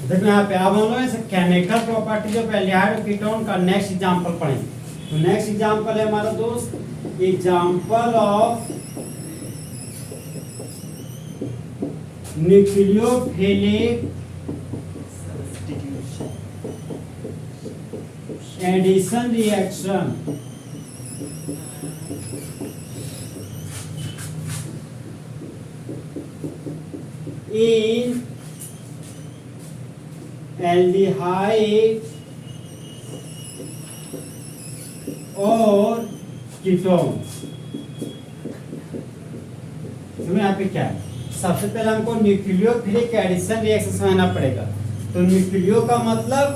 देखो यहाँ पे अब हम लोग ऐसे केमिकल प्रॉपर्टीज ऑफ एल्डिहाइड और कीटोन का नेक्स्ट एग्जांपल पढ़ेंगे। तो नेक्स्ट एग्जांपल है हमारा दोस्त example of nucleophilic addition reaction in aldehyde और कीटोन। तो यहाँ पे क्या है, सबसे पहले हमको न्यूक्लियोफिलिक एडिशन रिएक्शन समझना पड़ेगा। तो न्यूक्लियो का मतलब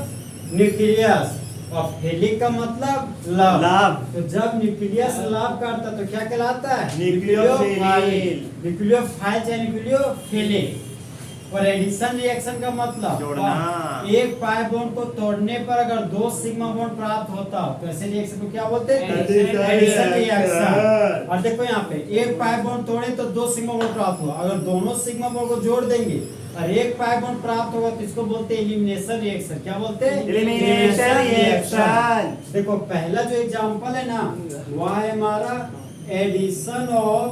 न्यूक्लियस और फिलिक का मतलब लव। तो जब न्यूक्लियस लव करता तो क्या कहलाता है, न्यूक्लियोफिल। न्यूक्लियोफाइल या न्यूक्लियोफिलिक। और एडिशन रिएक्शन का मतलब जोड़ना। एक पाई बॉन्ड को तोड़ने पर अगर 2 सिग्मा बॉन्ड प्राप्त होता तो ऐसे रिएक्शन को क्या बोलते हैं, एडिशन रिएक्शन। और देखो यहाँ पे एक पाई बॉन्ड तोड़े तो 2 सिग्मा बॉन्ड प्राप्त हुआ, अगर दोनों सिग्मा बॉन्ड को जोड़ देंगे और एक पाई बॉन्ड प्राप्त होगा तो इसको बोलते हैं एलिमिनेशन रिएक्शन। क्या बोलते हैं, एलिमिनेशन रिएक्शन। देखो पहला जो एग्जांपल है ना वह है हमारा एडिशन ऑफ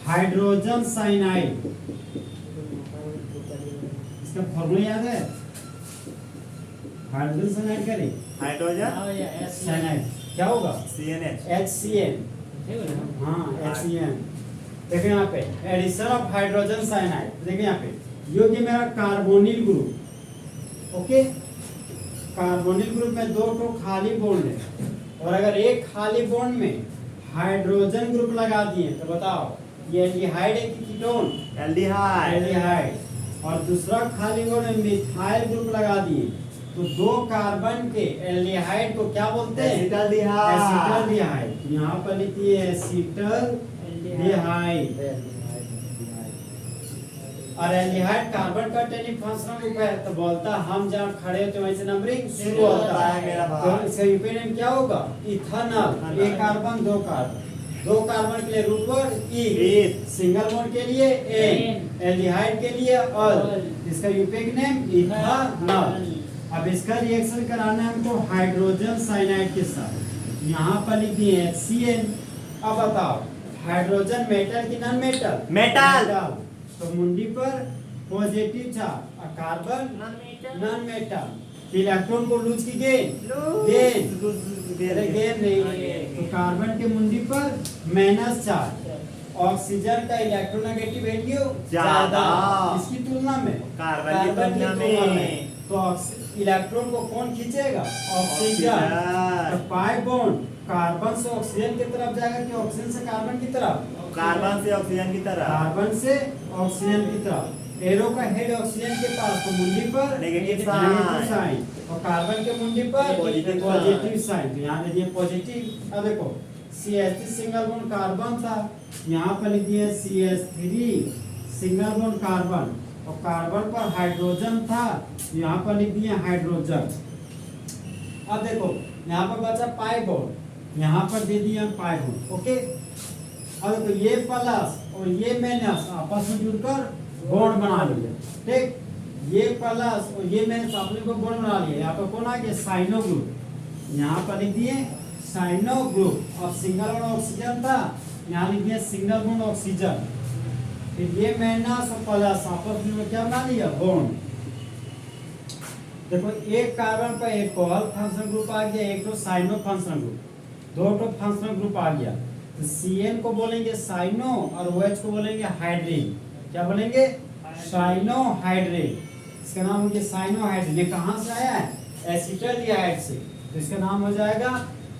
हाइड्रोजन साइनाइड। इसका फॉर्मूला याद है, हाइड्रोजन साइनाइड का नहीं, हाइड्रोजन साइनाइड क्या होगा, CnH। HCN। हाँ HCN। देखो यहाँ पे एडिशन ऑफ हाइड्रोजन साइनाइड, देखो यहाँ पे योग्य मेरा carbonyl group. Okay, carbonyl group में 2 खाली बॉन्ड है और अगर एक खाली बॉन्ड में हाइड्रोजन ग्रुप लगा दिए तो बताओ ये एल्डिहाइड है कि कीटोन, एल्डिहाइड। और दूसरा खाली बॉन्ड में मिथाइल ग्रुप लगा दिए तो 2 कार्बन के एल्डिहाइड को क्या बोलते हैं, एसिटल्डिहाइड। यहाँ पर लिखिए एसिटल्डिहाइड। और एल्डिहाइड कार्बन का टेनिक फंक्शनल ग्रुप है तो बोलता हम जहाँ खड़े होते हैं वैसे नंबरिंग शुरू होता है। तो इसका यूपी नेम क्या होगा, इथेनॉल। 1 कार्बन 2 कार्बन, 2 कार्बन के लिए root word E, single bond के लिए एन, एल्डिहाइड के लिए अल, इसका यूपी नेम इथेनॉल। अब इसका रिएक्शन कराना है हमको हाइड्रोजन साइनाइड के साथ, यहाँ पर लिख दिए HCN। अब बताओ हाइड्रोजन मेटल की नॉन मेटल, मेटल। तो मुंडी पर पॉजिटिव चार्ज और कार्बन नॉन मेटल। इलेक्ट्रॉन को लूज की गेन नहीं, तो कार्बन के मुंडी पर माइनस चार्ज। ऑक्सीजन का इलेक्ट्रोनेगेटिव वैल्यू ज्यादा इसकी तुलना में, कार्बन की तुलना में। तो इलेक्ट्रॉन को कौन खींचेगा, ऑक्सीजन। तो पाई बॉन्ड कार्बन से ऑक्सीजन की तरफ जाएगा कि ऑक्सीजन से कार्बन की तरफ, कार्बन से ऑक्सीजन की तरफ, कार्बन से ऑक्सीजन की तरफ। एरो का हेड ऑक्सीजन के पास तो मुंडी पर नेगेटिव साइन और कार्बन के मुंडी पर पॉजिटिव साइन। तो यहाँ दीजिए पॉजिटिव। अब देखो CH3 सिंगल बॉन्ड कार्बन था, यहाँ पर लिख दिए CH3 सिंगल बॉन्ड कार्बन और कार्बन पर हाइड्रोजन था, यहाँ पर लिख दिए हाइड्रोजन। अब देखो यहाँ पर बचा पाई बॉन्ड, यहाँ पर दे दिए हम पाई बॉन्ड। ओके, अब देखो ये प्लस और ये माइनस आपस में जुड़कर बॉन्ड बना लिया। ठीक, ये प्लस और ये माइनस आपने को बॉन्ड बना लिया। यहाँ पर कौन आ गया, साइनो ग्रुप। यहाँ पर लिख दिए साइनो ग्रुप। अब सिंगल बॉन्ड ऑक्सीजन था, यहाँ लिख दिया सिंगल बॉन्ड ऑक्सीजन। फिर ये माइनस और प्लस आपस में क्या बना लिया, बॉन्ड। देखो एक कार्बन पर एक कोहल फंक्शनल ग्रुप आ गया, एक तो cyano functional group, 2 functional group आ गया। तो CN को बोलेंगे साइनो और OH को बोलेंगे हाइड्रिन। क्या बोलेंगे, साइनो हाइड्रिन। इसका नाम हो गया साइनो हाइड्रिन। ये कहाँ से आया है, एसिटल्डिहाइड से, तो इसका नाम हो जाएगा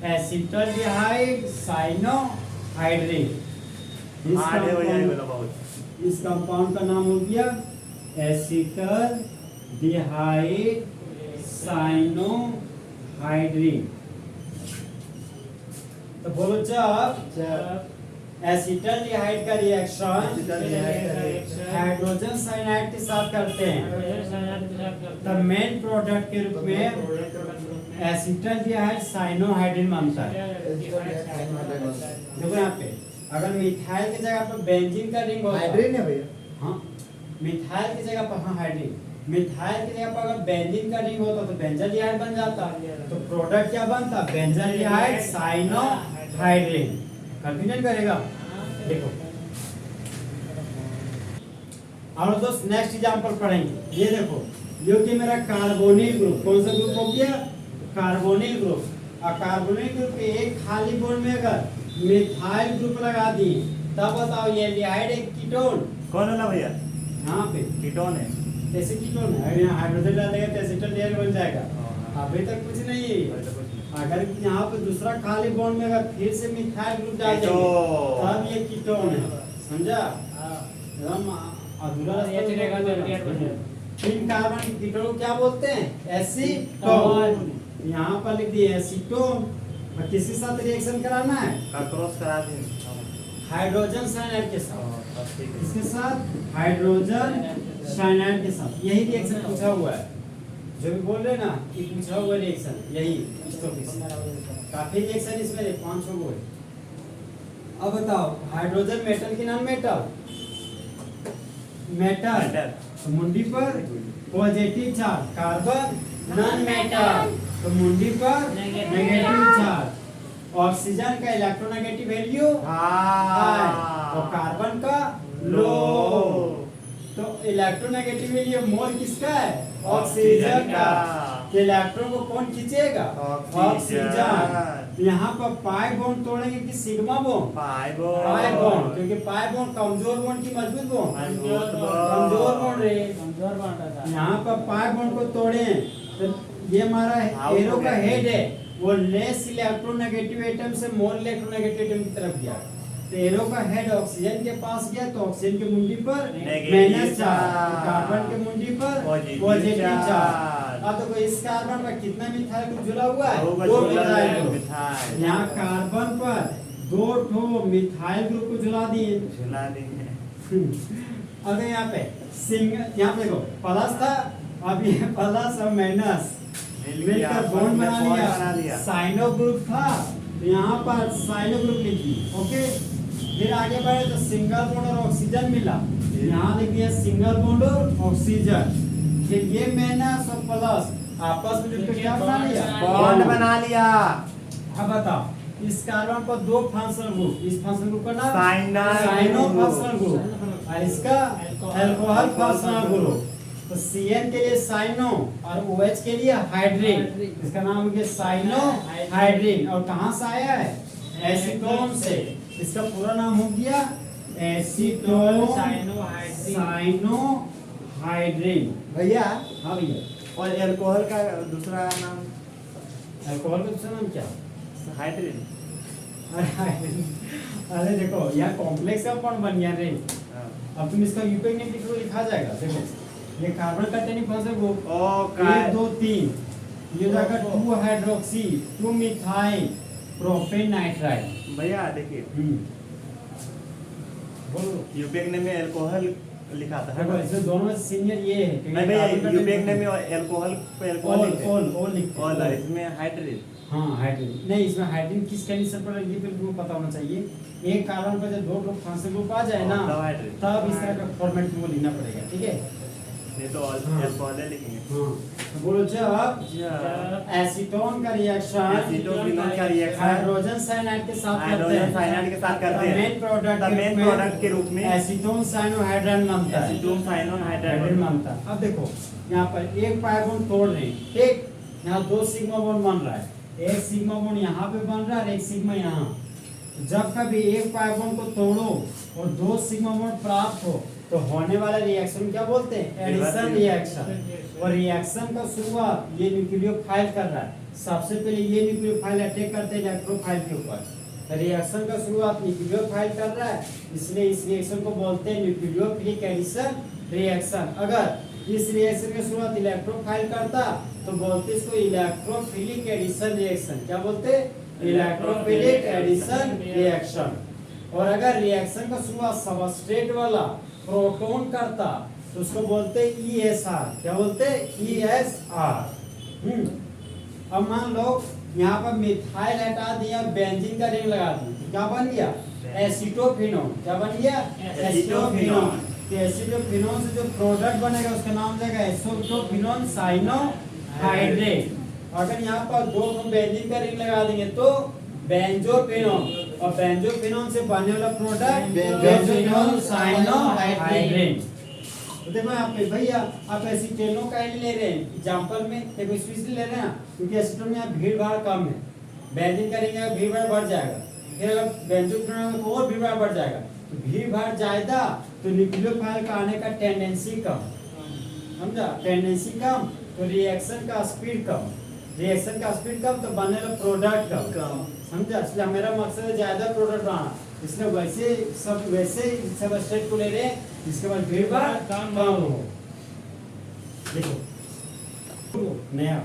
एसिटल्डिहाइड साइनो हाइड्रिन। इस कंपाउंड का नाम हो गया एसिटल्डिहाइड साइनो हाइड्रिन। तो बोलो जब एसिटल्डिहाइड का रिएक्शन हाइड्रोजन साइनाइड के साथ करते हैं तब मेन प्रोडक्ट के रूप में एसिटल्डिहाइड साइनोहाइड्रिन बनता है। देखो यहाँ पे अगर मिथाइल की जगह पर बेंजीन का रिंग होता हाइड्रिन है भैया, हाँ मिथाइल की जगह पर हाँ हाइड्रोजन, मिथाइल की जगह पर अगर बेंजीन का रिंग होता तो बेंजाल्डिहाइड बन जाता, तो प्रोडक्ट क्या बनता, बेंजाल्डिहाइड साइनोहाइड्रिन। कंफ्यूजन करेगा। देखो और दोस्त नेक्स्ट एग्जांपल पढ़ेंगे। ये देखो जो कि मेरा कार्बोनिल ग्रुप, कौन सा ग्रुप हो गया, कार्बोनिल ग्रुप। और कार्बोनिल ग्रुप के एक खाली बॉन्ड में अगर मिथाइल ग्रुप लगा दिए तब बताओ ये एल्डिहाइड एक कीटोन, कौन वाला भैया? यहाँ पे कीटोन है। जैसे कीटोन है, अगर यहाँ हाइड्रोजन डालेगा तो एसिटोन बन जाएगा। हाँ। अभी तक कुछ नहीं है। अभी तक कुछ नहीं। अगर यहाँ पे दूसरा खाली बॉन्ड में अगर फिर से मिथाइल ग्रुप डाल देंगे कीटोन। तब ये कीटोन है, समझा? एकदम अधूरा रास्ता। तीन कार्बन कीटोन को क्या बोलते हैं, एसीटोन। यहाँ पर लिख दिए एसीटोन। और किसके साथ रिएक्शन कराना है, का क्रॉस करा दें। हाइड्रोजन साइनाइड के साथ। हाँ, ठीक है। इसके साथ हाइड्रोजन साइनाइड के साथ यही रिएक्शन पूछा हुआ है, जो भी बोल रहे ना कि पूछा हुआ रिएक्शन यही इस टॉपिक से। काफी रिएक्शन इसमें 5-6 गो है। अब बताओ हाइड्रोजन मेटल की नॉन मेटल, मेटल तो मुंडी पर positive charge, carbon non metal तो मुंडी पर नेगेटिव चार्ज। ऑक्सीजन का इलेक्ट्रोनेगेटिव वैल्यू हाई और कार्बन का लो। तो इलेक्ट्रोनेगेटिव वैल्यू मोल किसका है, ऑक्सीजन का। तो इलेक्ट्रॉन को कौन खींचेगा, ऑक्सीजन। यहाँ पर पाई बॉन्ड तोड़ेंगे कि सिग्मा बॉन्ड, पाई बॉन्ड, क्योंकि पाई बॉन्ड कमजोर बॉन्ड की मजबूत बॉन्ड, कमजोर बॉन्ड रहे। यहाँ पर पाई बॉन्ड को तोड़े तो ये हमारा एरो का हेड है, वो लेस इलेक्ट्रोनेगेटिव एटम से मोर इलेक्ट्रोनेगेटिव एटम की तरफ गया। तो एरो का हेड ऑक्सीजन के पास गया तो ऑक्सीजन के मुंडी पर माइनस चार्ज, कार्बन के मुंडी पर पॉजिटिव चार्ज। अब देखो इस कार्बन पर कितना मिथाइल ग्रुप जुड़ा हुआ है, 2 मिथाइल ग्रुप। यहाँ कार्बन पर 2 ठो मिथाइल ग्रुप को जुड़ा दिए। अब यहाँ पे सिंगल, यहाँ पे देखो प्लस था, अब ये प्लस और माइनस मिलकर बॉन्ड बना लिया। साइनो ग्रुप था तो यहाँ पर साइनो ग्रुप लिखी, ओके। फिर आगे बढ़े तो सिंगल बॉन्ड और ऑक्सीजन मिला, यहाँ लिख दिया सिंगल बॉन्ड और ऑक्सीजन। फिर ये माइनस और प्लस आपस में जुड़कर क्या बना लिया, बॉन्ड बना लिया। अब बताओ इस कार्बन पर 2 फंक्शनल ग्रुप, इस फंक्शनल ग्रुप का नाम साइनो फंक्शनल ग्रुप और इसका अल्कोहल फंक्शनल ग्रुप। तो CN के लिए साइनो और OH के लिए हाइड्रिन, इसका नाम हो गया साइनो हाइड्रिन। और कहाँ से आया है, एसीटोन से। इसका पूरा नाम हो गया एसीटोन साइनो हाइड्रिन। भैया हाँ भैया। और अल्कोहल का दूसरा नाम? अल्कोहल का दूसरा नाम क्या, हाइड्रिन। अरे देखो यह कॉम्प्लेक्स कंपाउंड बन गया रे। अब तुम इसका यूपीएक नेम लिखा जाएगा। देखो ये कार्बन कंटेनिंग फंक्शनल ग्रुप 1 2 3, ये जाकर 2 हाइड्रोक्सी 2 मिथाइल प्रोपेन नाइट्राइल। भैया देखिए बोलो यूपीएक नेम में अल्कोहल लिखा था, देखो इसमें दोनों में सीनियर ये है कि नहीं भैया यूपीएक नेम में अल्कोहल पे अल्कोहल लिखते हैं। ऑल लिखते हैं। और इसमें हाइड्रिन। हाँ हाइड्रोजन नहीं, इसमें हाइड्रोजन किस कंडीशन पर ये फिर तुमको पता होना चाहिए। एक कार्बन पर जब 2 ग्रुप फंक्शनल ग्रुप आ जाए ना तब इस तरह का फॉर्मेट तुमको लिखना पड़ेगा, ठीक है। नहीं तो अल्कोहल लिखेंगे। हाँ तो बोलो जब एसीटोन का रिएक्शन हाइड्रोजन साइनाइड के साथ करते हैं मेन प्रोडक्ट के रूप में एसीटोन साइनोहाइड्रिन बनता है, एसीटोन साइनोहाइड्रिन बनता है। अब देखो यहाँ पर एक पाई बॉन्ड तोड़ रहे हैं, ठीक, यहाँ 2 सिग्मा बॉन्ड बन रहा है, एक सिग्मा बॉन्ड यहाँ पे बन रहा है और एक सिग्मा यहाँ। जब कभी एक पाई बॉन्ड को तोड़ो और 2 सिग्मा बॉन्ड प्राप्त हो तो होने वाला रिएक्शन क्या बोलते हैं, एडिशन रिएक्शन। और रिएक्शन का शुरुआत ये न्यूक्लियोफाइल कर रहा है, सबसे पहले ये न्यूक्लियोफाइल अटैक करते हैं इलेक्ट्रोफाइल के ऊपर। रिएक्शन का शुरुआत न्यूक्लियोफाइल कर रहा है, इसलिए इस रिएक्शन को बोलते हैं न्यूक्लियोफिलिक एडिशन रिएक्शन। अगर इस रिएक्शन की शुरुआत इलेक्ट्रोफाइल करता तो बोलते इसको इलेक्ट्रोफिलिक एडिशन रिएक्शन। क्या बोलते हैं, इलेक्ट्रोफिलिक एडिशन रिएक्शन। और अगर रिएक्शन का शुरुआत सबस्ट्रेट वाला प्रोटॉन करता तो उसको बोलते ESR। क्या बोलते ESR। अब मान लो यहाँ पर मिथाइल हटा दिया, बेंजीन का रिंग लगा दिया, क्या बन गया, एसिटोफिनोन। क्या बन गया, एसिटोफिनोन। कि एसिडोफिनोन से जो प्रोडक्ट बनेगा उसका नाम जाएगा एसिडोफिनोन साइनोहाइड्रेट। अगर यहाँ पर दो बेंजीन का रिंग लगा देंगे तो बेंजोफिनोन, और बेंजोफिनोन से बनने वाला प्रोडक्ट बेंजोफिनोन साइनोहाइड्रेट। तो देखो यहाँ पे भैया आप एसीटेनो का ही ले रहे हैं एग्जांपल में, देखो इसलिए ले रहे हैं क्योंकि एसीटोन में यहाँ भीड़ भाड़ कम है, बेंजीन करेंगे भीड़ भाड़ बढ़ जाएगा, फिर अगर बेंजोफिनोन में और भीड़ भाड़ बढ़ जाएगा, तो भीड़ भाड़ ज्यादा तो न्यूक्लियोफाइल का आने का टेंडेंसी कम, समझा, टेंडेंसी कम तो रिएक्शन का स्पीड कम, रिएक्शन का स्पीड कम तो बनने वाला प्रोडक्ट कम, समझा। इसलिए मेरा मकसद है ज्यादा प्रोडक्ट बनाना, इसलिए वैसे सब स्टेट को ले रहे हैं जिसके बाद भीड़ भाड़ कम हो। देखो नया